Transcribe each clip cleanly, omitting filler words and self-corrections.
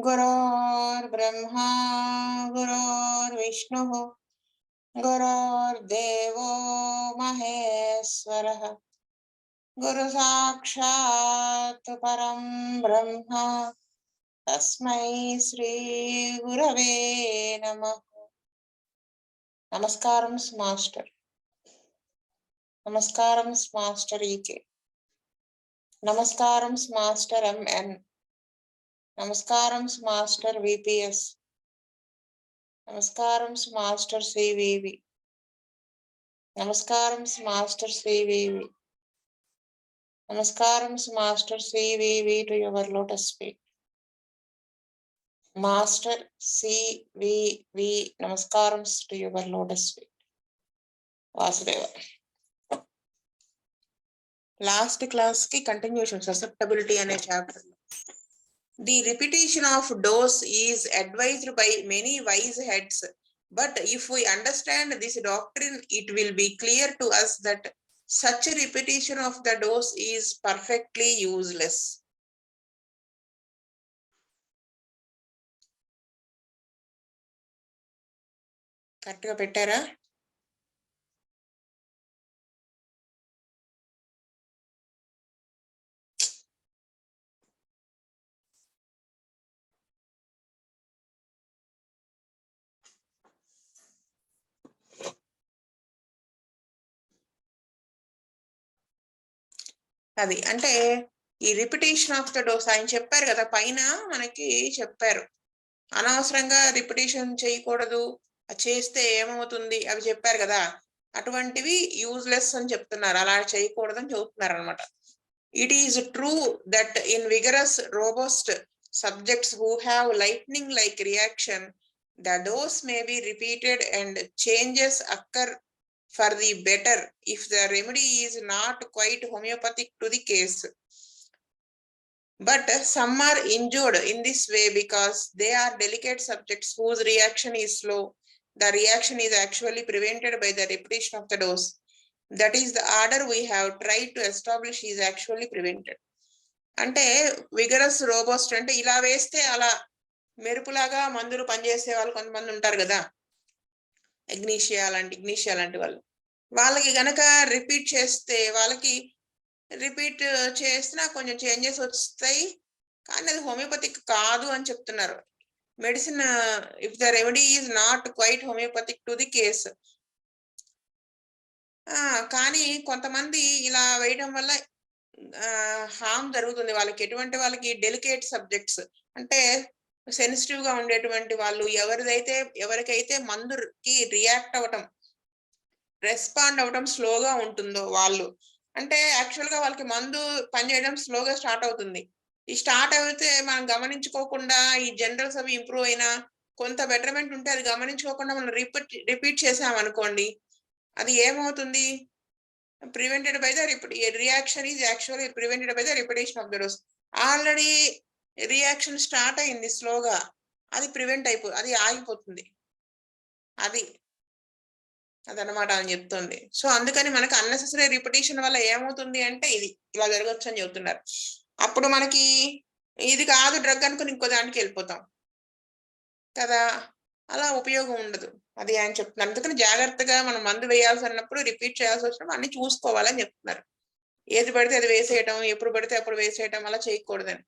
गुरुर्ब्रह्मा गुरुर्विष्णुः गुरुर्देवो महेश्वरः गुरु साक्षात् परं ब्रह्म तस्मै श्री गुरवे नमः. नमस्कारं मास्टर. नमस्कारं मास्टर ఈకే. నమస్కారం మాస్టర్ ఎంఎన్. నమస్కారం మాస్టర్ విపిఎస్. నమస్కారం మాస్టర్ సివివి. నమస్కారం మాస్టర్ సివివి. నమస్కారం master CVV to your lotus feet. Master CVV నమస్కారం to your lotus feet. Vasudeva. Last class కి కంటిన్యూషన్ ససెప్టబిలిటీ అనే chapter. The repetition of dose is advised by many wise heads, but if we understand this doctrine, it will be clear to us that such a repetition of the dose is perfectly useless. Correct గా పెట్టారా? అది అంటే ఈ repetition of the dose ఆయన చెప్పారు కదా, పైన మనకి చెప్పారు అనవసరంగా రిపిటేషన్ చేయకూడదు, చేస్తే ఏమవుతుంది అవి చెప్పారు కదా, అటువంటివి యూజ్లెస్ అని చెప్తున్నారు, అలా చేయకూడదని చెబుతున్నారు అనమాట. It is true that in vigorous robust subjects who have lightning like reaction the dose may be repeated and changes occur for the better if the remedy is not quite homeopathic to the case. But some are injured in this way because they are delicate subjects whose reaction is slow. The reaction is actually prevented by the repetition of the dose. That is the order we have tried to establish is actually prevented. అంటే vigorous robust అంటే ఇలా వేస్తే అలా మెరుపులాగా మందులు పనిచేసే వాళ్ళు కొంతమంది ఉంటారు కదా, ఇగ్నీషియా లాంటి వాళ్ళు, వాళ్ళకి గనక రిపీట్ చేస్తే వాళ్ళకి రిపీట్ చేసినా కొంచెం చేంజెస్ వస్తాయి, కానీ అది హోమియోపతిక్ కాదు అని చెప్తున్నారు. Medicine if the remedy is not quite homeopathic to the case. కానీ కొంతమంది ఇలా వేయడం వల్ల హార్మ్ జరుగుతుంది వాళ్ళకి. ఎటువంటి వాళ్ళకి? డెలికేట్ సబ్జెక్ట్స్ అంటే సెన్సిటివ్ గా ఉండేటువంటి వాళ్ళు, ఎవరికైతే మందుకి రియాక్ట్ అవ్వటం, రెస్పాండ్ అవ్వడం స్లోగా ఉంటుందో వాళ్ళు, అంటే యాక్చువల్ గా వాళ్ళకి మందు పనిచేయడం స్లోగా స్టార్ట్ అవుతుంది. ఈ స్టార్ట్ అయితే మనం గమనించుకోకుండా ఈ జనరల్స్ అవి ఇంప్రూవ్ అయినా కొంత బెటర్మెంట్ ఉంటే అది గమనించుకోకుండా మనం రిపీట్ చేసామనుకోండి, అది ఏమవుతుంది? Prevented by the reaction is actually prevented by the repetition of the dose. Already reaction start అయింది స్లోగా, అది అది ఆగిపోతుంది. అదనమాట అని చెప్తుంది. సో అందుకని మనకి అన్నెసెసరీ రిపిటేషన్ వల్ల ఏమవుతుంది అంటే ఇది ఇలా జరగచ్చు అని చెబుతున్నారు. అప్పుడు మనకి ఇది కాదు డ్రగ్ అనుకుని ఇంకో దానికి వెళ్ళిపోతాం కదా, అలా ఉపయోగం ఉండదు. అది ఆయన చెప్తున్నారు. అందుకని జాగ్రత్తగా మనం మందు వేయాల్సి అన్నప్పుడు, రిపీట్ చేయాల్సి వచ్చినప్పుడు అన్ని చూసుకోవాలని చెప్తున్నారు. ఏది పడితే అది వేసేయటం, ఎప్పుడు పడితే అప్పుడు వేసేయటం అలా చేయకూడదని.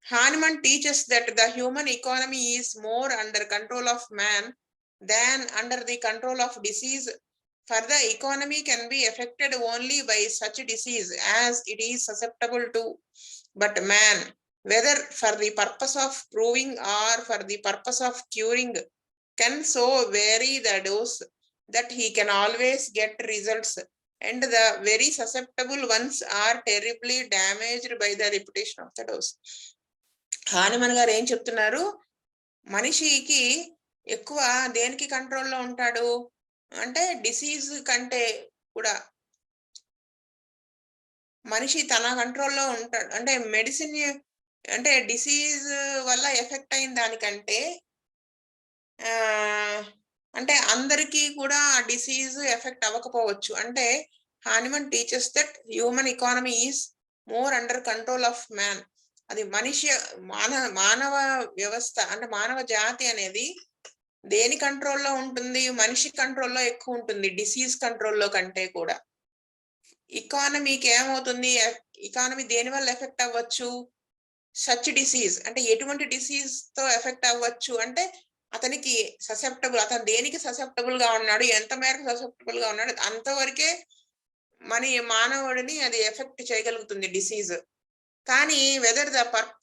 Hahnemann teachers that the human economy is more under control of man than under the control of disease, for the economy can be affected only by such disease as it is susceptible to, but man, whether for the purpose of proving or for the purpose of curing, can so vary the dose that he can always get results, and the very susceptible ones are terribly damaged by the repetition of the dose. Hahnemann గారు ఏం చెప్తున్నారు? మనిషికి ఎక్కువ దేనికి కంట్రోల్లో ఉంటాడు అంటే disease కంటే కూడా మనిషి తన కంట్రోల్లో ఉంటాడు. అంటే మెడిసిన్ అంటే డిసీజ్ వల్ల ఎఫెక్ట్ అయిన దానికంటే అంటే అందరికీ కూడా ఆ డిసీజ్ ఎఫెక్ట్ అవ్వకపోవచ్చు. అంటే Hahnemann teachers that human economy is more under control of man. అది మనిషి మానవ వ్యవస్థ అంటే మానవ జాతి అనేది దేని కంట్రోల్లో ఉంటుంది? మనిషి కంట్రోల్లో ఎక్కువ ఉంటుంది డిసీజ్ కంట్రోల్లో కంటే కూడా. ఎకానమీకి ఏమవుతుంది? ఎకానమీ దేని వల్ల ఎఫెక్ట్ అవ్వచ్చు? సచ్ డిసీజ్ అంటే ఎటువంటి డిసీజ్ తో ఎఫెక్ట్ అవ్వచ్చు అంటే అతనికి ససెప్టబుల్, అతను దేనికి ససెప్టబుల్ గా ఉన్నాడు, ఎంత మేరకు ససెప్టబుల్ గా ఉన్నాడు అంతవరకే మానవుడిని అది ఎఫెక్ట్ చేయగలుగుతుంది డిసీజ్. కానీ whether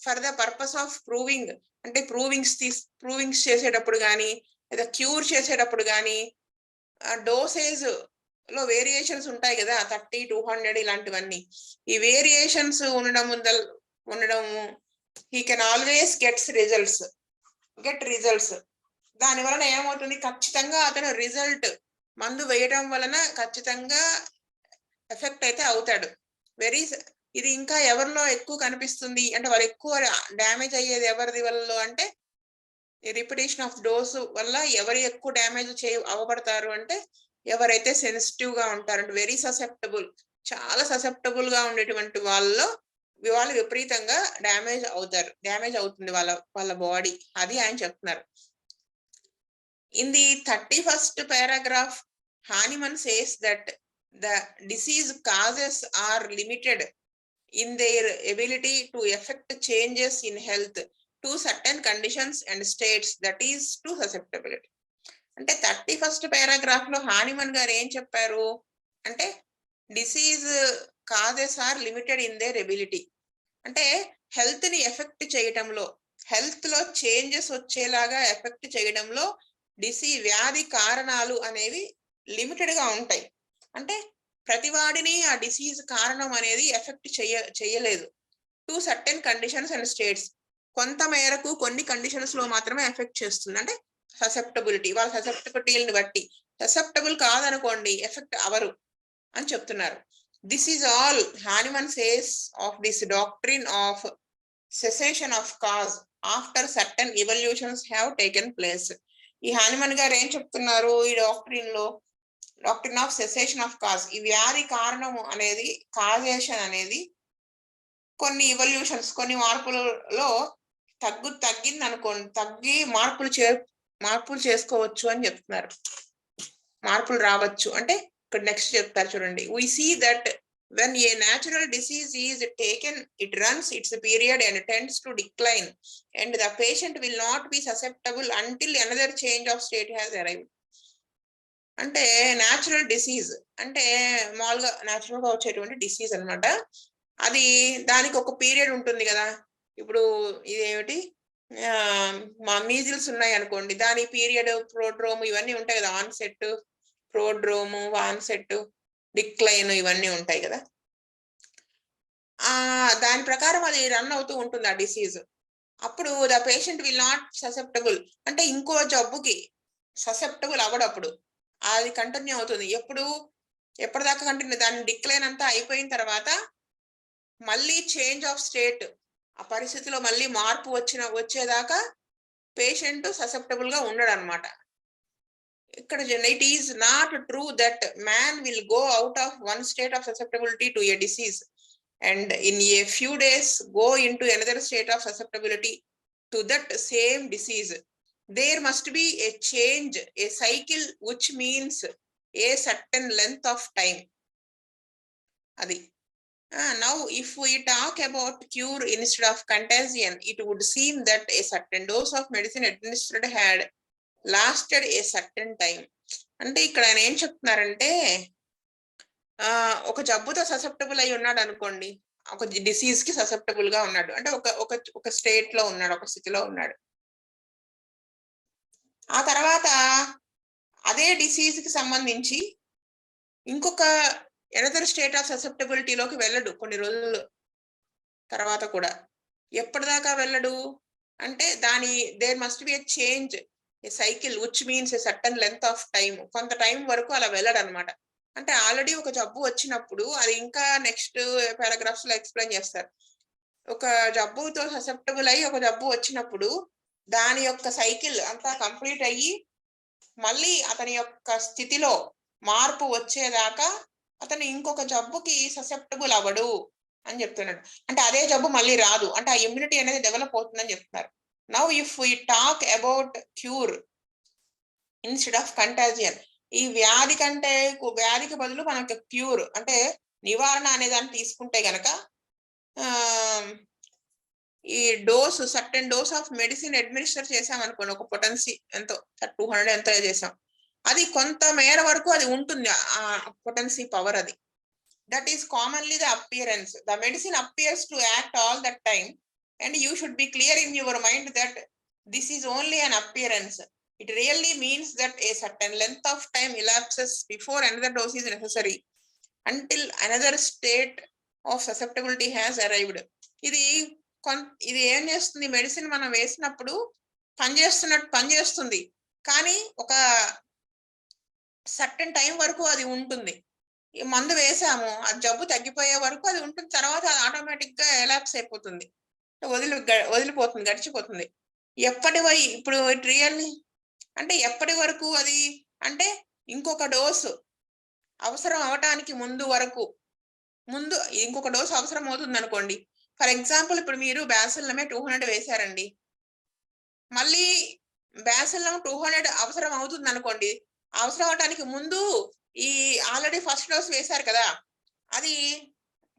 for the purpose of proving అంటే ప్రూవింగ్స్ చేసేటప్పుడు కానీ లేదా క్యూర్ చేసేటప్పుడు కానీ డోసేజ్ లో వేరియేషన్స్ ఉంటాయి కదా 30, 200 ఇలాంటివన్నీ. ఈ వేరియేషన్స్ ఉండడం he can always get results. దాని వలన ఏమవుతుంది? ఖచ్చితంగా అతను రిజల్ట్ మందు వేయడం వలన ఖచ్చితంగా ఎఫెక్ట్ అయితే అవుతాడు. ఇది ఇంకా ఎవరిలో ఎక్కువ కనిపిస్తుంది అంటే వాళ్ళు ఎక్కువ డ్యామేజ్ అయ్యేది ఎవరిది వల్ల అంటే రిపిటేషన్ ఆఫ్ డోస్ వల్ల ఎవరు ఎక్కువ డ్యామేజ్ అవ్వబడతారు అంటే ఎవరైతే సెన్సిటివ్ గా ఉంటారు అంటే వెరీ ససెప్టబుల్, చాలా ససెప్టబుల్ గా ఉండేటువంటి వాళ్ళు విపరీతంగా డ్యామేజ్ అవుతుంది వాళ్ళ బాడీ. అది ఆయన చెప్తున్నారు. In the 31st paragraph, Hahnemann says that the disease causes are limited in their ability to effect changes in health to certain conditions and states, that is to susceptibility. అంటే 31st paragraph లో Hahnemann గారు ఏం చెప్పారు అంటే disease causes are limited in their ability అంటే health ని effect చేయడంలో, health లో చేంజెస్ వచ్చేలాగా ఎఫెక్ట్ చేయడంలో వ్యాధి కారణాలు అనేవి లిమిటెడ్ గా ఉంటాయి. అంటే ప్రతివాడిని ఆ డిసీజ్ కారణం అనేది ఎఫెక్ట్ చేయలేదు. To certain conditions and states, కొంత మేరకు కొన్ని కండిషన్స్ లో మాత్రమే ఎఫెక్ట్ చేస్తుంది. అంటే ససెప్టబిలిటీ, వాళ్ళ ససెప్టబిలిటీని బట్టి. ససెప్టబుల్ కాదనుకోండి ఎఫెక్ట్ అవరు అని చెప్తున్నారు. This is all Hahnemann says of this doctrine of cessation of cause after certain evolutions have taken place. ఈ హానిమన్ గారు ఏం చెప్తున్నారు ఈ doctrine of cessation of cause, ఈ వ్యాధి కారణము అనేది కాజేషన్ అనేది కొన్ని ఇవల్యూషన్స్, కొన్ని మార్పులలో తగ్గింది అనుకోండి, తగ్గి మార్పులు చేసుకోవచ్చు అని చెప్తున్నారు. మార్పులు రావచ్చు అంటే ఇక్కడ నెక్స్ట్ చెప్తారు చూడండి. we see that when a natural disease is taken, it runs its period and tends to decline, and the patient will not be susceptible until another change of state has arrived. అంటే natural disease అంటే మామూలుగా natural గా వచ్చేటువంటి disease అన్నమాట. అది దానికి ఒక period ఉంటుంది కదా. ఇప్పుడు ఇదేమిటి మా మీజిల్స్ ఉన్నాయి అనుకోండి, దాని పీరియడ్ ప్రోడ్రోమ్ ఇవన్నీ ఉంటాయి కదా, ఆన్సెట్, ప్రోడ్రోము, ఆన్సెట్, డిక్లైన్ ఇవన్నీ ఉంటాయి కదా. దాని ప్రకారం అది రన్ అవుతూ ఉంటుంది ఆ డిసీజ్. అప్పుడు the patient will not susceptible అంటే ఇంకో జబ్బుకి ససెప్టబుల్ అవ్వడప్పుడు అది కంటిన్యూ అవుతుంది. ఎప్పటిదాకా కంటిన్యూ, దాని డిక్లైన్ అంతా అయిపోయిన తర్వాత మళ్ళీ చేంజ్ ఆఫ్ స్టేట్, ఆ పరిస్థితిలో మళ్ళీ మార్పు వచ్చేదాకా పేషెంట్ ససెప్టబుల్ గా ఉండడు అనమాట. ఇక్కడ it is not true that man will go out of one state of susceptibility to A disease and in a few days go into another state of susceptibility to that same disease. There must be a change, a cycle, which means a certain length of time. Adi now if we talk about cure instead of contagion, it would seem that a certain dose of medicine administered had lasted a certain time. అంటే ఇక్కడ ఆయన ఏం చెప్తున్నారంటే ఒక జబ్బుతో susceptible అయి ఉన్నాడు అనుకోండి, ఒక డిసీజ్ కి ససెప్టబుల్ గా ఉన్నాడు అంటే ఒక స్టేట్ లో ఉన్నాడు, ఒక స్థితిలో ఉన్నాడు. ఆ తర్వాత అదే డిసీజ్ కి సంబంధించి ఇంకొక ఎనదర్ స్టేట్ ఆఫ్ ససెప్టబిలిటీలోకి వెళ్ళడు కొన్ని రోజుల తర్వాత కూడా. ఎప్పటిదాకా వెళ్ళడు? అంటే there must be a change a cycle which means a certain length of time. కొంత టైం వరకు అలా వెళ్ళడు అనమాట. అంటే ఆల్రెడీ ఒక జబ్బు వచ్చినప్పుడు అది ఇంకా నెక్స్ట్ పారాగ్రాఫ్స్ లో ఎక్స్ప్లెయిన్ చేస్తారు. ఒక జబ్బుతో ససెప్టబుల్ అయ్యి ఒక జబ్బు వచ్చినప్పుడు దాని యొక్క సైకిల్ అంతా కంప్లీట్ అయ్యి మళ్ళీ అతని యొక్క స్థితిలో మార్పు వచ్చేదాకా అతను ఇంకొక జబ్బుకి ససెప్టబుల్ అవ్వడు అని చెప్తున్నాడు. అంటే అదే జబ్బు మళ్ళీ రాదు, అంటే ఆ ఇమ్యూనిటీ అనేది డెవలప్ అవుతుందని చెప్తున్నారు. Now if we talk about cure instead of contagion, ఈ వ్యాధికి బదులు మనకి క్యూర్ అంటే నివారణ అనే దాన్ని తీసుకుంటే గనక ఈ certain dose of medicine administer చేసాం అనుకోండి, ఒక పొటెన్సీ ఎంతో 200 ఎంతో చేసాం, అది కొంత మేర వరకు అది ఉంటుంది ఆ పొటెన్సీ పవర్. అది that is commonly the appearance. The medicine appears to act all that time and you should be clear in your mind that this is only an appearance. It really means that a certain length of time elapses before another dose is necessary until another state of susceptibility has arrived. ఇది ఏం చేస్తుంది, medicine మనం వేసినప్పుడు పనిచేస్తుంది, కానీ ఒక certain time వరకు అది ఉంటుంది. ఈ మందు వేసాము, ఆ జబ్బు తగ్గిపోయే వరకు అది ఉంటుంది, తర్వాత అది ఆటోమేటిక్ గా ఎలాప్స్ అయిపోతుంది, వదిలిపోతుంది, గడిచిపోతుంది. ఇప్పుడు రియల్లీ అంటే ఎప్పటి వరకు అది అంటే ఇంకొక డోసు అవసరం అవటానికి ముందు ఇంకొక డోసు అవసరం అవుతుంది అనుకోండి. ఫర్ ఎగ్జాంపుల్ ఇప్పుడు మీరు బ్యాసిల్లమే 200 వేశారండి, మళ్ళీ బ్యాసిల్లం 200 అవసరం అవుతుంది అనుకోండి. అవసరం అవటానికి ముందు ఈ ఆల్రెడీ ఫస్ట్ డోస్ వేశారు కదా, అది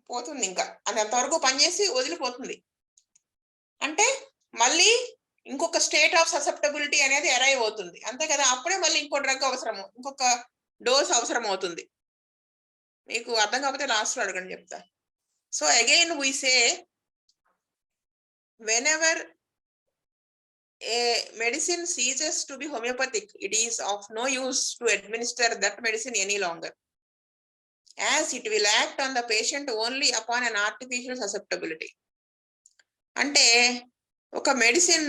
పోతుంది, ఇంకా అది అంతవరకు పనిచేసి వదిలిపోతుంది. అంటే మళ్ళీ ఇంకొక స్టేట్ ఆఫ్ ససెప్టబిలిటీ అనేది అరైవ్ అవుతుంది, అంతే కదా. అప్పుడే మళ్ళీ ఇంకో డ్రగ్ అవసరము, ఇంకొక డోస్ అవసరం అవుతుంది. మీకు అర్థం కాకపోతే లాస్ట్ లో అడగండి, చెప్తా. So again we say whenever a medicine ceases to be homeopathic, it is of no use to administer that medicine any longer, as it will act on the patient only upon an artificial susceptibility. అంటే ఒక medicine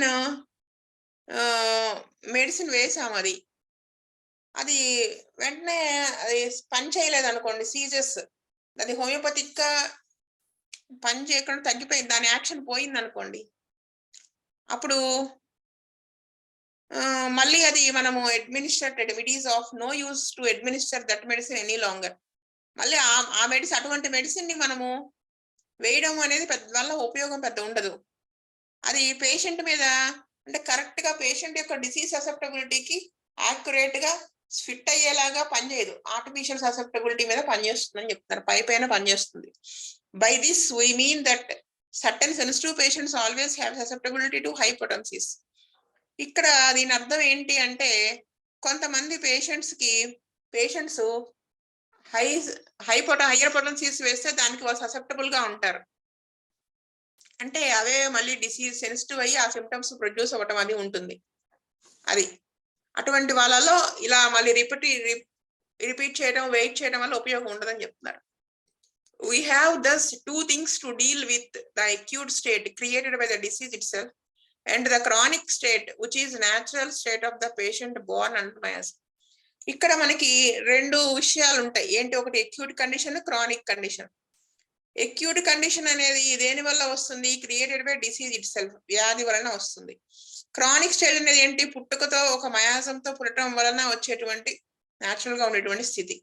వేసాం, అది వెంటనే అది పని చేయలేదు అనుకోండి, ceases, అది హోమియోపతిక్ గా పని చేయకుండా తగ్గిపోయింది, దాని యాక్షన్ పోయింది అనుకోండి, అప్పుడు మళ్ళీ అది మనము administrated, it is of no use to administer that medicine any longer. మళ్ళీ ఆ మెడిసిన్, అటువంటి మెడిసిన్ ని మనము వేయడం అనేది వల్ల ఉపయోగం పెద్ద ఉండదు. అది పేషెంట్ మీద అంటే కరెక్ట్ గా పేషెంట్ యొక్క డిసీజ్ ససెప్టబిలిటీకి యాక్యురేట్ గా ఫిట్ అయ్యేలాగా పనిచేయదు, ఆర్టిఫిషియల్ ససెప్టబిలిటీ మీద పనిచేస్తుందని చెప్తున్నారు, పైన పనిచేస్తుంది. By this we mean that certain sensitive patients always have susceptibility to high potencies. ఇక్కడ దీని అర్థం ఏంటి అంటే, కొంతమంది పేషెంట్స్ హయ్యర్ పొటెన్సీస్ వేస్తే దానికి వాళ్ళు ససెప్టబుల్ గా ఉంటారు, అంటే అవే మళ్ళీ డిసీజ్ సెన్సిటివ్ అయ్యి ఆ సిమ్టమ్స్ ప్రొడ్యూస్ అవ్వటం అది ఉంటుంది. అది అటువంటి వాళ్ళలో ఇలా మళ్ళీ రిపీట్ చేయడం, వెయిట్ చేయడం వల్ల ఉపయోగం ఉండదని చెప్తున్నారు. We have thus two things to deal with: the acute state created by the disease itself and the chronic state, which is natural state of the patient born unbiased. ఇక్కడ మనకి 2 విషయాలు ఉంటాయి. ఏంటి? ఒకటి acute condition, chronic condition. Acute condition అనేది దేని వల్ల వస్తుంది? Created by disease it self, వ్యాధి వలన వస్తుంది. క్రానిక్ స్టేట్ అనేది ఏంటి? పుట్టుకతో ఒక మయాజంతో పుట్టడం వలన వచ్చేటువంటి న్యాచురల్ గా ఉండేటువంటి స్థితి.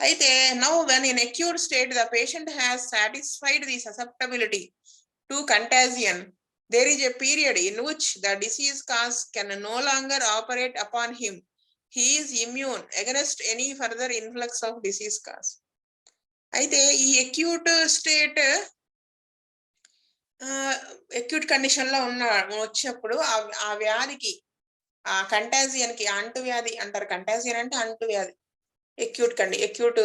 అయితే now when in acute state the patient has satisfied the susceptibility to contagion, there is a period in which the disease cause can no longer operate upon him. He is immune against any further influx of disease cause. అయితే ఈ acute state acute condition లో వచ్చినప్పుడు ఆ వ్యాధికి, ఆ contagion కి, అంటువ్యాధి అంటారు, కంటాజియన్ అంటే అంటువ్యాధి, అక్యూట్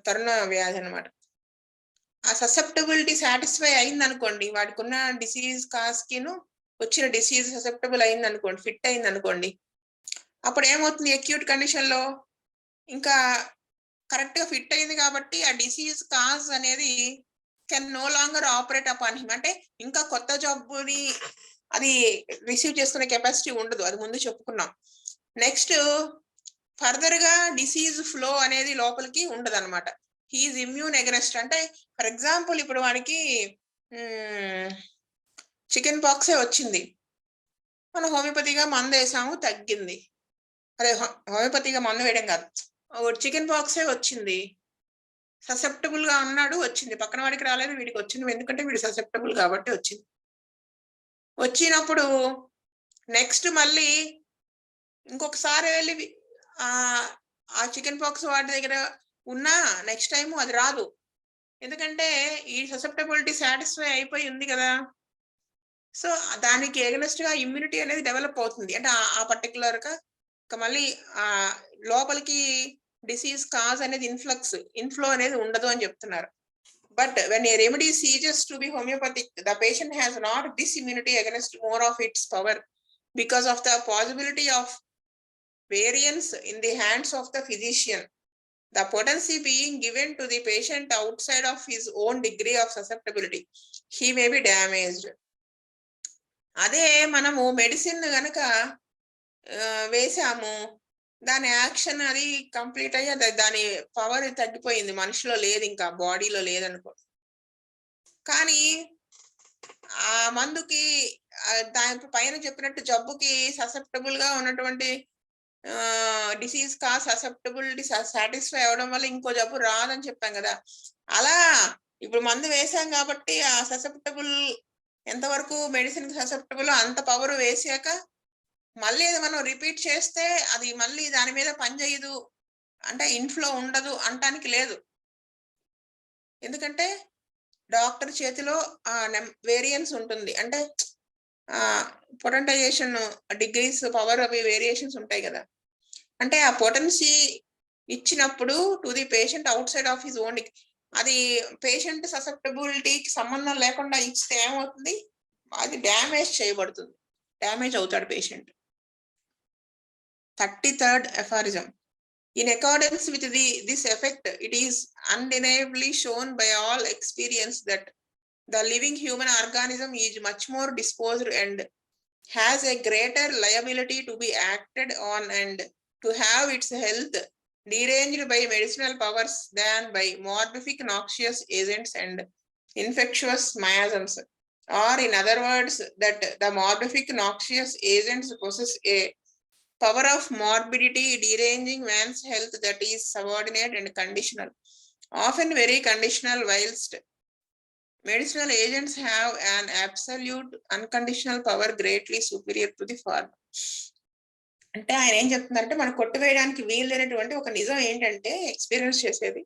తరుణ వ్యాధి అన్నమాట. ఆ ససెప్టబిలిటీ సాటిస్ఫై అయింది అనుకోండి, వాడికి ఉన్న డిసీజ్ కాస్ కిను వచ్చిన డిసీజ్ ససెప్టబుల్ అయింది అనుకోండి, ఫిట్ అయింది అనుకోండి, అప్పుడు ఏమవుతుంది? అక్యూట్ కండిషన్ లో ఇంకా కరెక్ట్ గా ఫిట్ అయింది కాబట్టి ఆ డిసీజ్ కాజ్ అనేది can no longer operate upon him. అంటే ఇంకా కొత్త జబ్బుని అది రిసీవ్ చేసుకునే కెపాసిటీ ఉండదు, అది ముందు చెప్పుకున్నాం. నెక్స్ట్ ఫర్దర్ గా డిసీజ్ ఫ్లో అనేది లోపలికి ఉండదు అనమాట. He is immune against. అంటే ఫర్ ఎగ్జాంపుల్ ఇప్పుడు వాడికి చికెన్ పాక్సే వచ్చింది, మనం హోమియోపతిగా మందు వేసాము తగ్గింది. అదే హోమియోపతిగా మందు వేయడం కాదు, చికెన్ పాక్సే వచ్చింది, ససెప్టబుల్ గా ఉన్నాడు, వచ్చింది. పక్కన వాడికి రాలేదు, వీడికి వచ్చింది. ఎందుకంటే వీడు ససెప్టబుల్ కాబట్టి వచ్చింది. వచ్చినప్పుడు నెక్స్ట్ మళ్ళీ ఇంకొకసారి వెళ్ళి ఆ చికెన్ పాక్స్ వాడి దగ్గర ఉన్నా నెక్స్ట్ టైం అది రాదు, ఎందుకంటే ఈ ససెప్టబిలిటీ సాటిస్ఫై అయిపోయి ఉంది కదా. సో దానికి ఎగనెస్ట్ గా ఇమ్యూనిటీ అనేది డెవలప్ అవుతుంది. అంటే ఆ పర్టికులర్ గా మళ్ళీ ఆ లోపలికి డిసీజ్ కాజ్ అనేది ఇన్ఫ్లో అనేది ఉండదు అని చెప్తున్నారు. But when a remedy ceases to be homeopathic, the patient has not this immunity against more of its power because of the possibility of variance in the hands of the physician. The potency being given to the patient outside of his own degree of susceptibility, he may be damaged. అదే మనము medicine గనక వేసాము, దాని action అది complete అయ్యి దాని power తగ్గిపోయింది, మనిషిలో లేదు, ఇంకా బాడీలో లేదనుకో. కానీ ఆ మందుకి దాని పైన చెప్పినట్టు జబ్బుకి ససెప్టబుల్ గా ఉన్నటువంటి డిసీజ్ కా ససెప్టబిలిటీ సాటిస్ఫై అవడం వల్ల ఇంకో జబ్బు రాదని చెప్పాం కదా. అలా ఇప్పుడు మందు వేసాం కాబట్టి ఆ ససెప్టబుల్ ఎంతవరకు మెడిసిన్ కి ససెప్టబుల్ అంత పవర్ వేసాక మళ్ళీ అది మనం రిపీట్ చేస్తే అది మళ్ళీ దాని మీద పనిచేయదు, అంటే ఇన్ఫ్లో ఉండదు అంటానికి లేదు. ఎందుకంటే డాక్టర్ చేతిలో వేరియన్స్ ఉంటుంది, అంటే పొటెంటైజేషన్ డిగ్రీస్ పవర్ అవి వేరియేషన్స్ ఉంటాయి కదా. అంటే ఆ పొటెన్సీ ఇచ్చినప్పుడు to the patient out side of his own, అది పేషెంట్ ససెప్టబిలిటీకి సంబంధం లేకుండా ఇస్తే ఏమవుతుంది, అది డ్యామేజ్ చేయబడుతుంది, డ్యామేజ్ అవుతాడు patient. 33rd aphorism. In accordance with this effect, it is undeniably shown by all experience that the living human organism is much more disposed and has a greater liability to be acted on and to have its health deranged by medicinal powers than by morbific noxious agents and infectious miasms. Or in other words, that the morbific noxious agents possess a power of morbidity deranging man's health that is subordinate and conditional, often very conditional, whilst medicinal agents have an absolute unconditional power greatly superior to the former. అంటే ఆయన ఏం చెప్తున్నారంటే మనం కొట్టివేయడానికి వీలైనటువంటి ఒక నిజం ఏంటంటే experience చేసేది,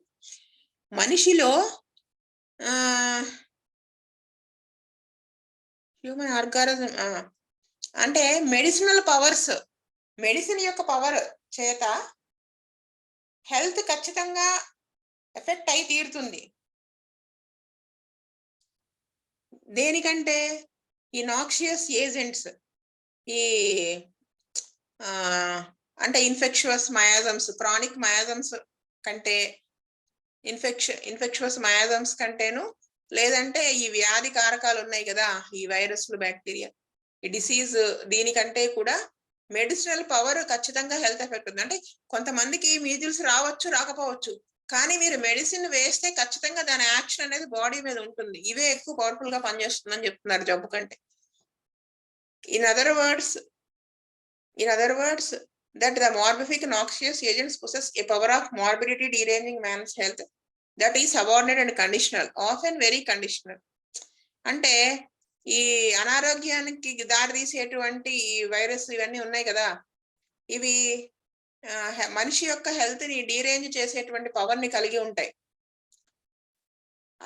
మనిషిలో హ్యూమన్ ఆర్గానిజం అంటే మెడిసినల్ పవర్స్, మెడిసిన్ యొక్క పవర్ చేత హెల్త్ ఖచ్చితంగా ఎఫెక్ట్ అయి తీరుతుంది. దేనికంటే ఈ నాక్షియస్ ఏజెంట్స్, ఈ అంటే ఇన్ఫెక్షువస్ మయాజమ్స్, క్రానిక్ మయాజమ్స్ కంటే ఇన్ఫెక్షువస్ మయాజమ్స్ కంటేను, లేదంటే ఈ వ్యాధి కారకాలు ఉన్నాయి కదా, ఈ వైరస్లు, బ్యాక్టీరియా, ఈ డిసీజ్, దీనికంటే కూడా మెడిసినల్ పవర్ ఖచ్చితంగా హెల్త్ ఎఫెక్ట్ ఉంది. అంటే కొంతమందికి మీజిల్స్ రావచ్చు, రాకపోవచ్చు, కానీ మీరు మెడిసిన్ వేస్తే ఖచ్చితంగా దాని యాక్షన్ అనేది బాడీ మీద ఉంటుంది, ఇవే ఎక్కువ పవర్ఫుల్ గా పనిచేస్తుందని చెప్తున్నారు జబ్బు కంటే. In other words that the morbific noxious agents possess a power of morbidity deranging man's health that is subordinate and conditional, often very conditional. అంటే ఈ అనారోగ్యానికి దారి తీసేటువంటి ఈ వైరస్ ఇవన్నీ ఉన్నాయి కదా, ఇవి మనిషి యొక్క హెల్త్ ని డీరేంజ్ చేసేటువంటి పవర్ ని కలిగి ఉంటాయి.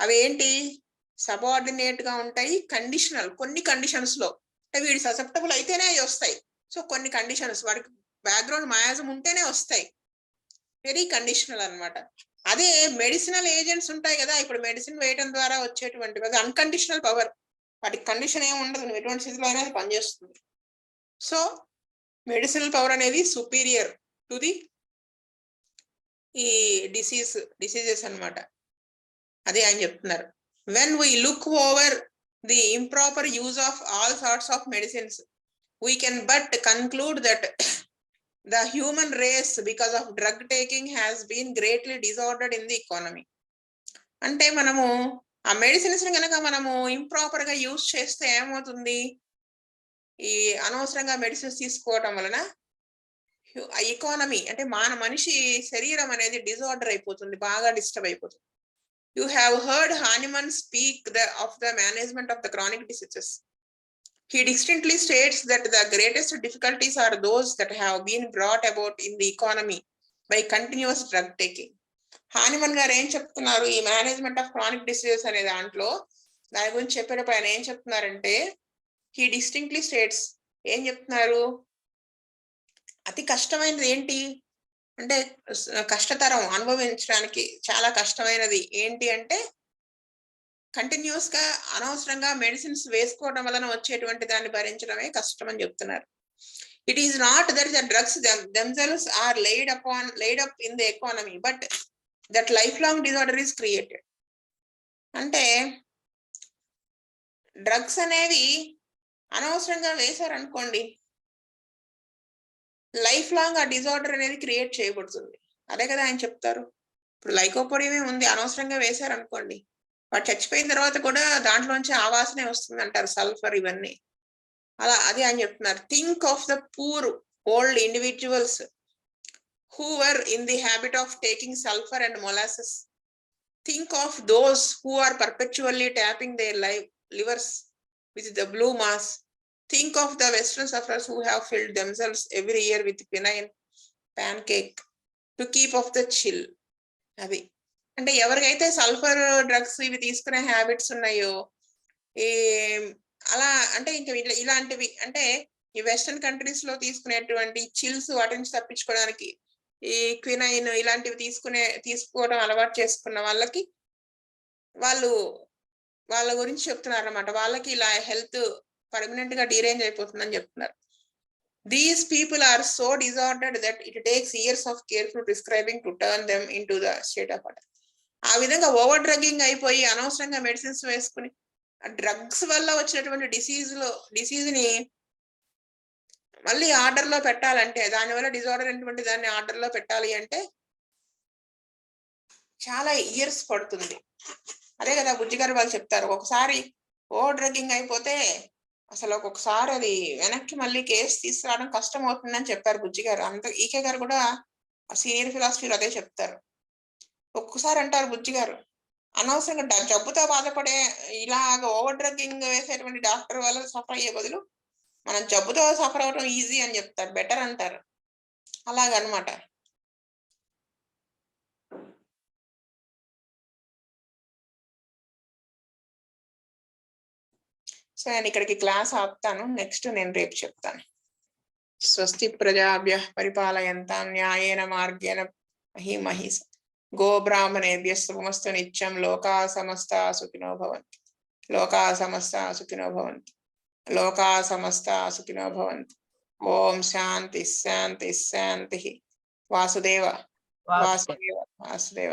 అవి ఏంటి, సబార్డినేట్ గా ఉంటాయి, కండిషనల్, కొన్ని కండిషన్స్ లో, అంటే వీడు ససెప్టబుల్ అయితేనే అవి వస్తాయి. సో కొన్ని కండిషన్స్, వాడికి బ్యాక్గ్రౌండ్ మయాజం ఉంటేనే వస్తాయి, వెరీ కండిషనల్ అన్నమాట. అదే మెడిసినల్ ఏజెంట్స్ ఉంటాయి కదా, ఇప్పుడు మెడిసిన్ వేయడం ద్వారా వచ్చేటువంటి అన్కండిషనల్ పవర్, వాటికి కండిషన్ ఏమి ఉండదు, నువ్వు ఎటువంటి స్థితిలో అయినా అది పనిచేస్తుంది. సో మెడిసినల్ పవర్ అనేది సుపీరియర్ టు ది ఈ డిసీజెస్ అన్నమాట, అదే ఆయన చెప్తున్నారు. when we look over the improper use of all sorts of medicines, we can but conclude that the human race because of drug taking has been greatly disordered in the economy. అంటే మనము ఆ medicines ని కనుక మనము improper గా use చేస్తే ఏమవుతుంది, ఈ అనవసరంగా మెడిసిన్స్ తీసుకోవటం వలన ఎకానమీ అంటే మనిషి శరీరం అనేది డిజార్డర్ అయిపోతుంది, బాగా డిస్టర్బ్ అయిపోతుంది. You have heard Hahnemann speak of the management of the chronic diseases. He distinctly states that the greatest difficulties are those that have been brought about in the economy by continuous drug taking. Hahnemann గారు ఏం చెప్తున్నారు, ఈ management of chronic diseases అనే దాంట్లో దాని గురించి చెప్పేటప్పుడు ఆయన ఏం చెప్తున్నారంటే, హీ డిస్టింక్ట్లీ స్టేట్స్ ఏం చెప్తున్నారు, అతి కష్టమైనది ఏంటి అంటే కష్టతరం, అనుభవించడానికి చాలా కష్టమైనది ఏంటి అంటే కంటిన్యూస్ గా అనవసరంగా మెడిసిన్స్ వేసుకోవడం వలన వచ్చేటువంటి దాన్ని భరించడమే కష్టం అని చెప్తున్నారు. It is not that the drugs themselves are laid up in the economy, but that lifelong disorder is created. అంటే డ్రగ్స్ అనేవి అనవసరంగా వేశారనుకోండి, లైఫ్ లాంగ్ ఆ డిజార్డర్ అనేది క్రియేట్ చేయబడుతుంది. అదే కదా ఆయన చెప్తారు. ఇప్పుడు లైకోపోడియం ఉంది, అనవసరంగా వేశారనుకోండి, వాడు చచ్చిపోయిన తర్వాత కూడా దాంట్లోంచి ఆవాసనే వస్తుంది అంటారు, సల్ఫర్ ఇవన్నీ. అలా అది ఆయన చెప్తున్నారు. Think of the poor old individuals who were in the habit of taking sulfur and molasses. Think of those who are perpetually tapping their livers with the blue mass. Think of the Western sufferers who have filled themselves every year with quinine pancake to keep off the chill. అది అంటే ఎవరికైతే sulphur drugs ఇవి తీసుకునే habits ఉన్నాయో, అలా అంటే ఇంకా ఇలాంటివి అంటే ఈ వెస్టర్న్ కంట్రీస్ లో తీసుకునేటువంటి చిల్స్ వాటి నుంచి తప్పించుకోవడానికి ఈ క్వినైన్ ఇలాంటివి తీసుకోవడం అలవాటు చేసుకున్న వాళ్ళకి వాళ్ళ గురించి చెప్తున్నారు అన్నమాట. వాళ్ళకి ఇలా హెల్త్ పర్మనెంట్ గా డీరేంజ్ అయిపోతుందని చెప్తున్నారు. These people are so disordered that it takes years of careful prescribing to turn them in to the state of order. ఆ విధంగా ఓవర్ డ్రగ్గింగ్ అయిపోయి అనవసరంగా మెడిసిన్స్ వేసుకుని డ్రగ్స్ వల్ల వచ్చినటువంటి డిసీజ్ ని మళ్ళీ ఆర్డర్ లో పెట్టాలంటే, దానివల్ల డిజార్డర్ అయినటువంటి దాన్ని ఆర్డర్ లో పెట్టాలి అంటే చాలా ఇయర్స్ పడుతుంది. అదే కదా బుజ్జి గారు వాళ్ళు చెప్తారు, ఒకసారి ఓవర్ డ్రగ్గింగ్ అయిపోతే అసలు ఒక్కొక్కసారి అది వెనక్కి మళ్ళీ కేసు తీసుకురావడం కష్టం అవుతుందని చెప్పారు బుజ్జి గారు. అంత ఈకే గారు కూడా సీనియర్ ఫిలాసఫీలో అదే చెప్తారు. ఒక్కసారి అంటారు బుజ్జి గారు, అనవసరంగా జబ్బుతో బాధపడే ఇలాగ ఓవర్ డ్రగ్గింగ్ వేసేటువంటి డాక్టర్ వల్ల సఫర్ అయ్యే బదులు మనం జబ్బుతో సఫర్ అవడం ఈజీ అని చెప్తారు, బెటర్ అంటారు. అలాగనమాట. సో నేను ఇక్కడికి క్లాస్ ఆపుతాను, నెక్స్ట్ నేను రేపు చెప్తాను. స్వస్తి ప్రజాభ్యః పరిపాలయంతాం న్యాయేన మార్గేణ మహీమహీస గోబ్రాహ్మణేభ్యః శుభమస్తు నిత్యం. లోకా సమస్తా సుఖినో భవంతు. లోకా సమస్తా సుఖినో భవంతు. లోకా సమస్తా సుఖినో భవంతు. ఓం శాంతి శాంతి శాంతి. వాసుదేవ వాసుదేవ వాసుదేవ.